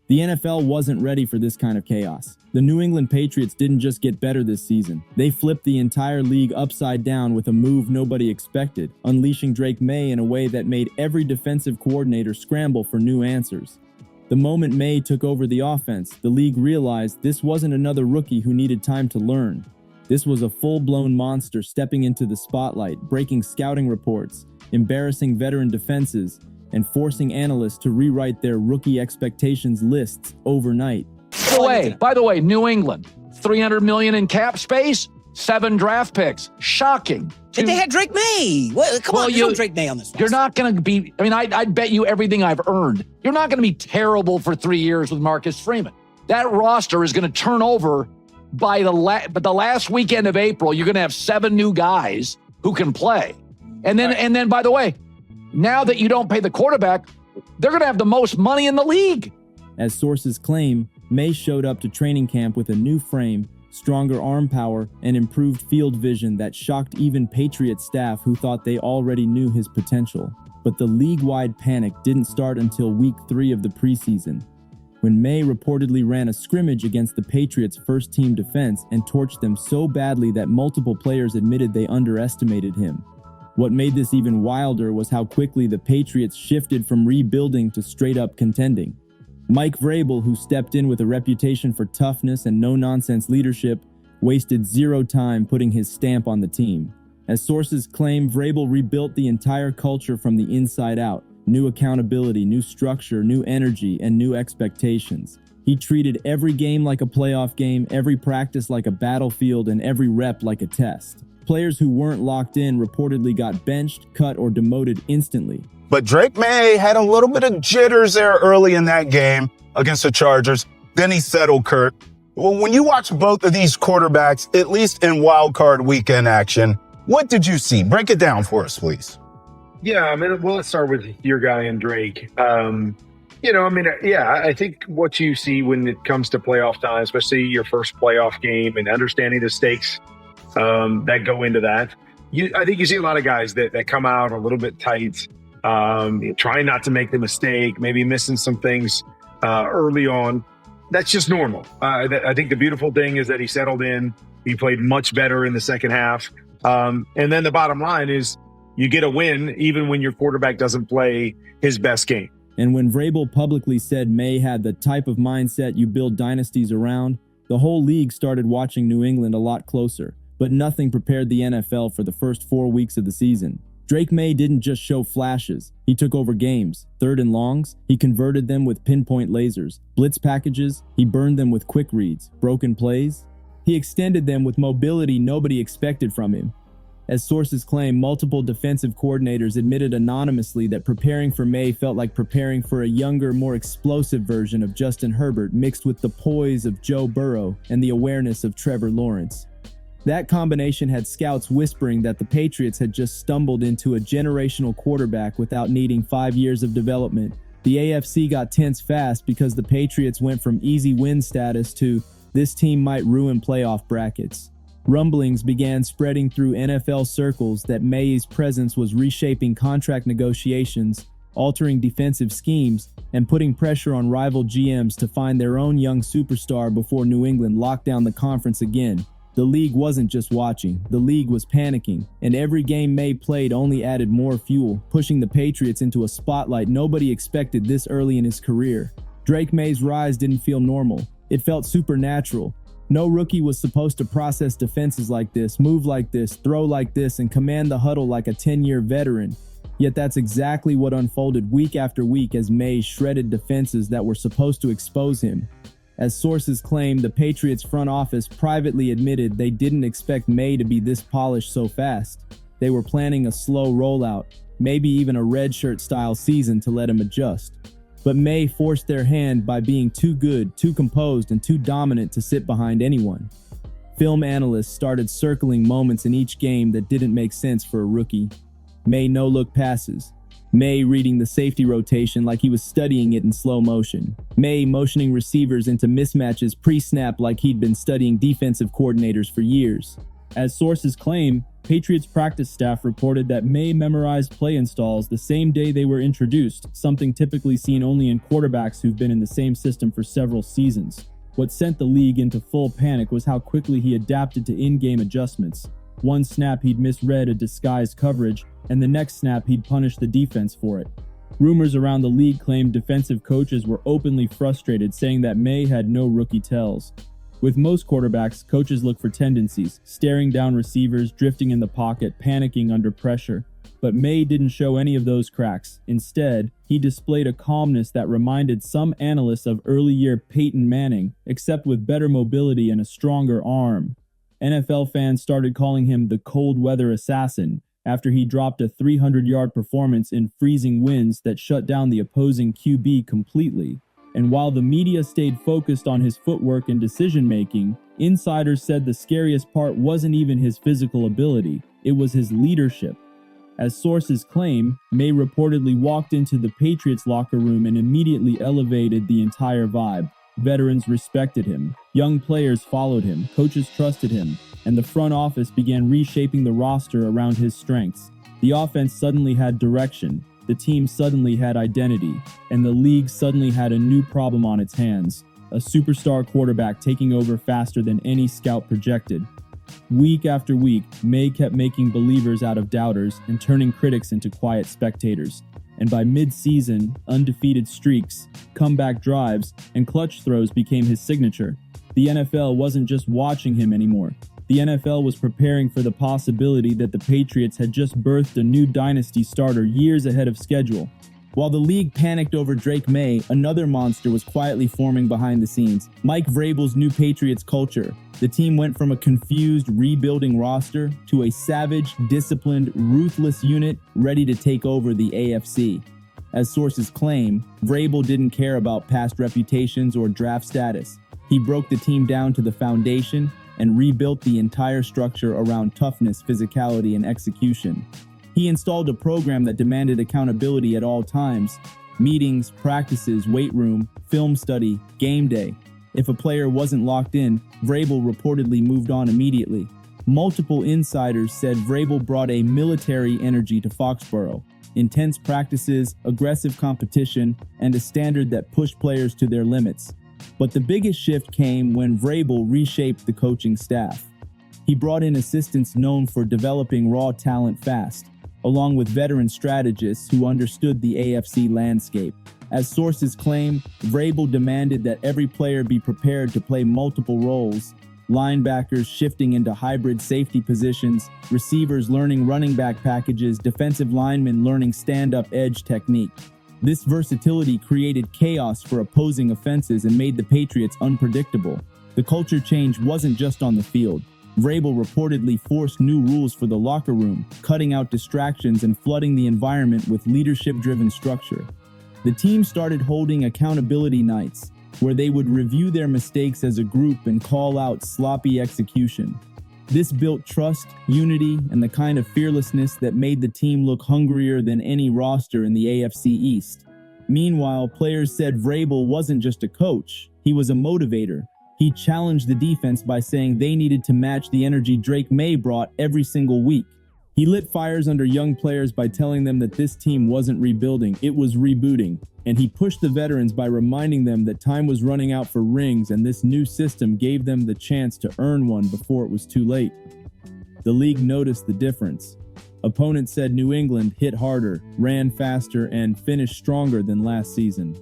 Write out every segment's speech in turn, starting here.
The NFL wasn't ready for this kind of chaos. The New England Patriots didn't just get better this season. They flipped the entire league upside down with a move nobody expected, unleashing Drake Maye in a way that made every defensive coordinator scramble for new answers. The moment Maye took over the offense, the league realized this wasn't another rookie who needed time to learn. This was a full-blown monster stepping into the spotlight, breaking scouting reports, embarrassing veteran defenses, and forcing analysts to rewrite their rookie expectations lists overnight. By the way, New England, $300 million in cap space, 7 draft picks. Shocking. But they had Drake Maye. Come on, there's no Drake Maye on this one. You're not going to be, I'd bet you everything I've earned. You're not going to be terrible for 3 years with Marcus Freeman. That roster is going to turn over by the last weekend of April. You're going to have 7 new guys who can play. And then, by the way, now that you don't pay the quarterback, they're going to have the most money in the league. As sources claim, Maye showed up to training camp with a new frame, stronger arm power, and improved field vision that shocked even Patriot staff who thought they already knew his potential. But the league-wide panic didn't start until week 3 of the preseason, when Maye reportedly ran a scrimmage against the Patriots' first-team defense and torched them so badly that multiple players admitted they underestimated him. What made this even wilder was how quickly the Patriots shifted from rebuilding to straight-up contending. Mike Vrabel, who stepped in with a reputation for toughness and no-nonsense leadership, wasted zero time putting his stamp on the team. As sources claim, Vrabel rebuilt the entire culture from the inside out. New accountability, new structure, new energy, and new expectations. He treated every game like a playoff game, every practice like a battlefield, and every rep like a test. Players who weren't locked in reportedly got benched, cut, or demoted instantly. But Drake Maye had a little bit of jitters there early in that game against the Chargers. Then he settled, Kurt. Well, when you watch both of these quarterbacks, at least in wild card weekend action, what did you see? Break it down for us, please. Yeah, let's start with your guy and Drake. I think what you see when it comes to playoff time, especially your first playoff game and understanding the stakes that go into that, I think you see a lot of guys that come out a little bit tight, trying not to make the mistake, maybe missing some things early on. That's just normal. I think the beautiful thing is that he settled in. He played much better in the second half. And then the bottom line is you get a win even when your quarterback doesn't play his best game. And when Vrabel publicly said Maye had the type of mindset you build dynasties around, the whole league started watching New England a lot closer. But nothing prepared the NFL for the first 4 weeks of the season. Drake Maye didn't just show flashes. He took over games, 3rd and longs. He converted them with pinpoint lasers, blitz packages. He burned them with quick reads, broken plays. He extended them with mobility nobody expected from him. As sources claim, multiple defensive coordinators admitted anonymously that preparing for Maye felt like preparing for a younger, more explosive version of Justin Herbert mixed with the poise of Joe Burrow and the awareness of Trevor Lawrence. That combination had scouts whispering that the Patriots had just stumbled into a generational quarterback without needing 5 years of development. The AFC got tense fast because the Patriots went from easy win status to this team might ruin playoff brackets. Rumblings began spreading through NFL circles that Maye's presence was reshaping contract negotiations, altering defensive schemes, and putting pressure on rival GMs to find their own young superstar before New England locked down the conference again. The league wasn't just watching, the league was panicking, and every game Maye played only added more fuel, pushing the Patriots into a spotlight nobody expected this early in his career. Drake Maye's rise didn't feel normal, it felt supernatural. No rookie was supposed to process defenses like this, move like this, throw like this, and command the huddle like a 10-year veteran. Yet that's exactly what unfolded week after week as Maye shredded defenses that were supposed to expose him. As sources claim, the Patriots front office privately admitted they didn't expect Maye to be this polished so fast. They were planning a slow rollout, maybe even a redshirt style season to let him adjust. But Maye forced their hand by being too good, too composed, and too dominant to sit behind anyone. Film analysts started circling moments in each game that didn't make sense for a rookie. Maye no-look passes. Maye reading the safety rotation like he was studying it in slow motion. Maye motioning receivers into mismatches pre-snap like he'd been studying defensive coordinators for years. As sources claim, Patriots practice staff reported that Maye memorized play installs the same day they were introduced, something typically seen only in quarterbacks who've been in the same system for several seasons. What sent the league into full panic was how quickly he adapted to in-game adjustments. One snap he'd misread a disguised coverage, and the next snap he'd punish the defense for it. Rumors around the league claimed defensive coaches were openly frustrated, saying that Maye had no rookie tells. With most quarterbacks, coaches look for tendencies, staring down receivers, drifting in the pocket, panicking under pressure. But Maye didn't show any of those cracks. Instead, he displayed a calmness that reminded some analysts of early-year Peyton Manning, except with better mobility and a stronger arm. NFL fans started calling him the cold-weather assassin after he dropped a 300-yard performance in freezing winds that shut down the opposing QB completely. And while the media stayed focused on his footwork and decision-making, insiders said the scariest part wasn't even his physical ability, it was his leadership. As sources claim, Maye reportedly walked into the Patriots locker room and immediately elevated the entire vibe. Veterans respected him, young players followed him, coaches trusted him, and the front office began reshaping the roster around his strengths. The offense suddenly had direction. The team suddenly had identity, and the league suddenly had a new problem on its hands, a superstar quarterback taking over faster than any scout projected. Week after week, Maye kept making believers out of doubters and turning critics into quiet spectators. And by mid-season, undefeated streaks, comeback drives, and clutch throws became his signature. The NFL wasn't just watching him anymore. The NFL was preparing for the possibility that the Patriots had just birthed a new dynasty starter years ahead of schedule. While the league panicked over Drake Maye, another monster was quietly forming behind the scenes. Mike Vrabel's new Patriots culture. The team went from a confused, rebuilding roster to a savage, disciplined, ruthless unit ready to take over the AFC. As sources claim, Vrabel didn't care about past reputations or draft status. He broke the team down to the foundation and rebuilt the entire structure around toughness, physicality, and execution. He installed a program that demanded accountability at all times: meetings, practices, weight room, film study, game day. If a player wasn't locked in, Vrabel reportedly moved on immediately. Multiple insiders said Vrabel brought a military energy to Foxborough: intense practices, aggressive competition, and a standard that pushed players to their limits. But the biggest shift came when Vrabel reshaped the coaching staff. He brought in assistants known for developing raw talent fast, along with veteran strategists who understood the AFC landscape. As sources claim, Vrabel demanded that every player be prepared to play multiple roles: linebackers shifting into hybrid safety positions, receivers learning running back packages, defensive linemen learning stand-up edge technique. This versatility created chaos for opposing offenses and made the Patriots unpredictable. The culture change wasn't just on the field. Vrabel reportedly forced new rules for the locker room, cutting out distractions and flooding the environment with leadership-driven structure. The team started holding accountability nights, where they would review their mistakes as a group and call out sloppy execution. This built trust, unity, and the kind of fearlessness that made the team look hungrier than any roster in the AFC East. Meanwhile, players said Vrabel wasn't just a coach, he was a motivator. He challenged the defense by saying they needed to match the energy Drake Maye brought every single week. He lit fires under young players by telling them that this team wasn't rebuilding, it was rebooting. And he pushed the veterans by reminding them that time was running out for rings and this new system gave them the chance to earn one before it was too late. The league noticed the difference. Opponents said New England hit harder, ran faster, and finished stronger than last season.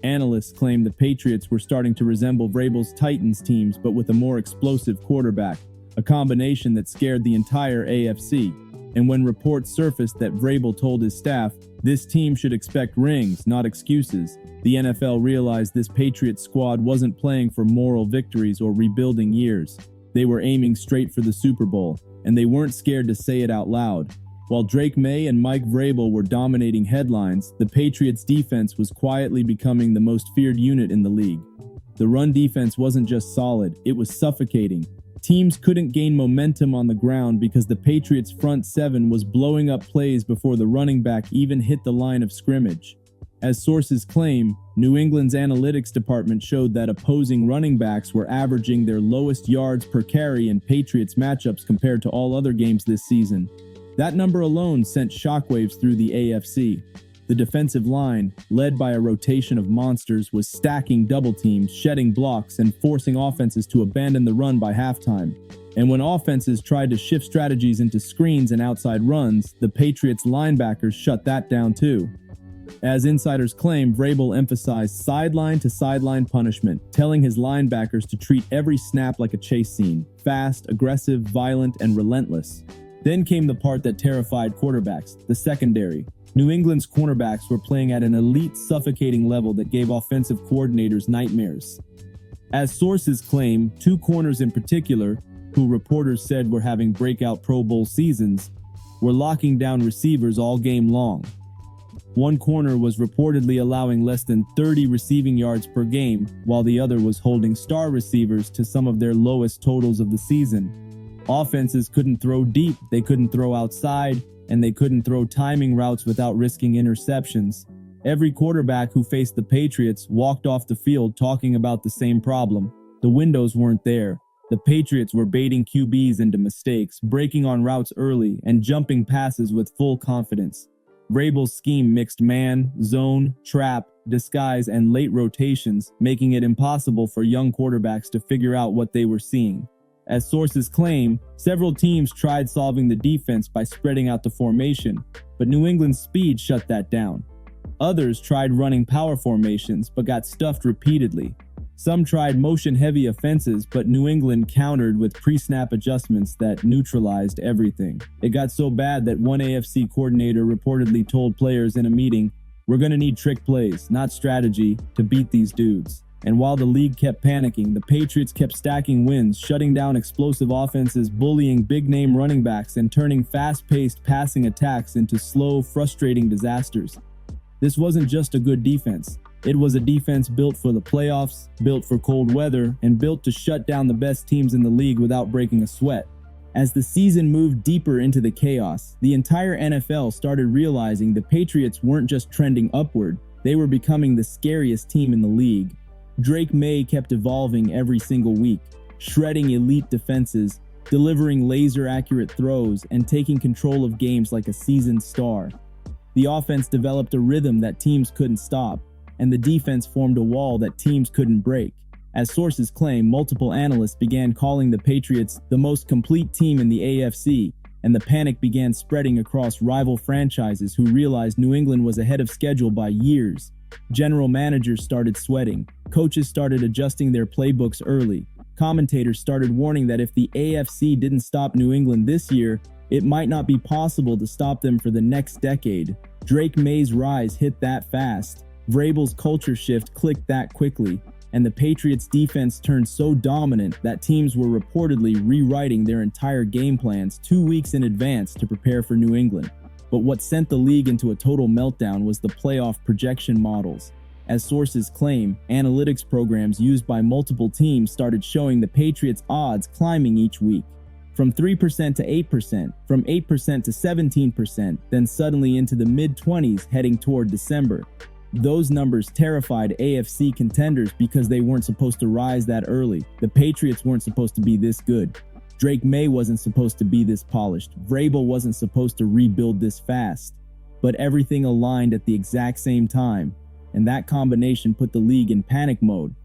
Analysts claimed the Patriots were starting to resemble Vrabel's Titans teams, but with a more explosive quarterback, a combination that scared the entire AFC. And when reports surfaced that Vrabel told his staff, this team should expect rings, not excuses, the NFL realized this Patriots squad wasn't playing for moral victories or rebuilding years. They were aiming straight for the Super Bowl, and they weren't scared to say it out loud. While Drake Maye and Mike Vrabel were dominating headlines, the Patriots' defense was quietly becoming the most feared unit in the league. The run defense wasn't just solid, it was suffocating. Teams couldn't gain momentum on the ground because the Patriots' front seven was blowing up plays before the running back even hit the line of scrimmage. As sources claim, New England's analytics department showed that opposing running backs were averaging their lowest yards per carry in Patriots matchups compared to all other games this season. That number alone sent shockwaves through the AFC. The defensive line, led by a rotation of monsters, was stacking double teams, shedding blocks, and forcing offenses to abandon the run by halftime. And when offenses tried to shift strategies into screens and outside runs, the Patriots linebackers shut that down too. As insiders claim, Vrabel emphasized sideline-to-sideline punishment, telling his linebackers to treat every snap like a chase scene, fast, aggressive, violent, and relentless. Then came the part that terrified quarterbacks, the secondary. New England's cornerbacks were playing at an elite, suffocating level that gave offensive coordinators nightmares. As sources claim, two corners in particular, who reporters said were having breakout Pro Bowl seasons, were locking down receivers all game long. One corner was reportedly allowing less than 30 receiving yards per game, while the other was holding star receivers to some of their lowest totals of the season. Offenses couldn't throw deep, they couldn't throw outside, and they couldn't throw timing routes without risking interceptions. Every quarterback who faced the Patriots walked off the field talking about the same problem. The windows weren't there. The Patriots were baiting QBs into mistakes, breaking on routes early, and jumping passes with full confidence. Vrabel's scheme mixed man, zone, trap, disguise, and late rotations, making it impossible for young quarterbacks to figure out what they were seeing. As sources claim, several teams tried solving the defense by spreading out the formation, but New England's speed shut that down. Others tried running power formations, but got stuffed repeatedly. Some tried motion-heavy offenses, but New England countered with pre-snap adjustments that neutralized everything. It got so bad that one AFC coordinator reportedly told players in a meeting, "We're gonna need trick plays, not strategy, to beat these dudes." And while the league kept panicking, the Patriots kept stacking wins, shutting down explosive offenses, bullying big-name running backs, and turning fast-paced passing attacks into slow, frustrating disasters. This wasn't just a good defense. It was a defense built for the playoffs, built for cold weather, and built to shut down the best teams in the league without breaking a sweat. As the season moved deeper into the chaos, the entire NFL started realizing the Patriots weren't just trending upward, they were becoming the scariest team in the league. Drake Maye kept evolving every single week, shredding elite defenses, delivering laser-accurate throws, and taking control of games like a seasoned star. The offense developed a rhythm that teams couldn't stop, and the defense formed a wall that teams couldn't break. As sources claim, multiple analysts began calling the Patriots the most complete team in the AFC, and the panic began spreading across rival franchises who realized New England was ahead of schedule by years. General managers started sweating, coaches started adjusting their playbooks early, commentators started warning that if the AFC didn't stop New England this year, it might not be possible to stop them for the next decade. Drake Maye's rise hit that fast. Vrabel's culture shift clicked that quickly, and the Patriots' defense turned so dominant that teams were reportedly rewriting their entire game plans 2 weeks in advance to prepare for New England. But what sent the league into a total meltdown was the playoff projection models. As sources claim, analytics programs used by multiple teams started showing the Patriots' odds climbing each week. From 3% to 8%, from 8% to 17%, then suddenly into the mid-20s heading toward December. Those numbers terrified AFC contenders because they weren't supposed to rise that early. The Patriots weren't supposed to be this good. Drake Maye wasn't supposed to be this polished. Vrabel wasn't supposed to rebuild this fast. But everything aligned at the exact same time, and that combination put the league in panic mode.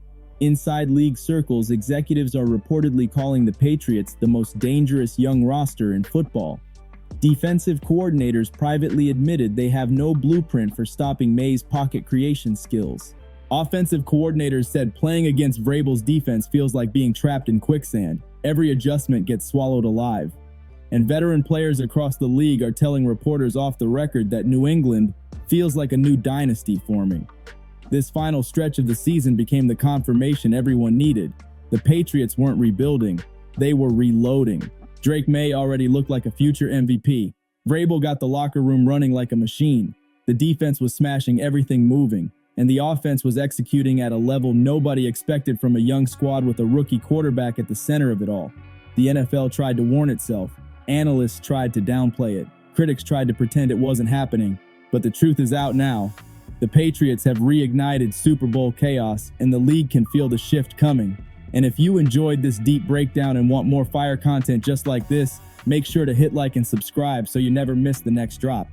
Inside league circles, executives are reportedly calling the Patriots the most dangerous young roster in football. Defensive coordinators privately admitted they have no blueprint for stopping Maye's pocket creation skills. Offensive coordinators said playing against Vrabel's defense feels like being trapped in quicksand. Every adjustment gets swallowed alive. And veteran players across the league are telling reporters off the record that New England feels like a new dynasty forming. This final stretch of the season became the confirmation everyone needed. The Patriots weren't rebuilding, they were reloading. Drake Maye already looked like a future MVP. Vrabel got the locker room running like a machine. The defense was smashing everything moving, and the offense was executing at a level nobody expected from a young squad with a rookie quarterback at the center of it all. The NFL tried to warn itself. Analysts tried to downplay it. Critics tried to pretend it wasn't happening. But the truth is out now. The Patriots have reignited Super Bowl chaos, and the league can feel the shift coming. And if you enjoyed this deep breakdown and want more fire content just like this, make sure to hit like and subscribe so you never miss the next drop.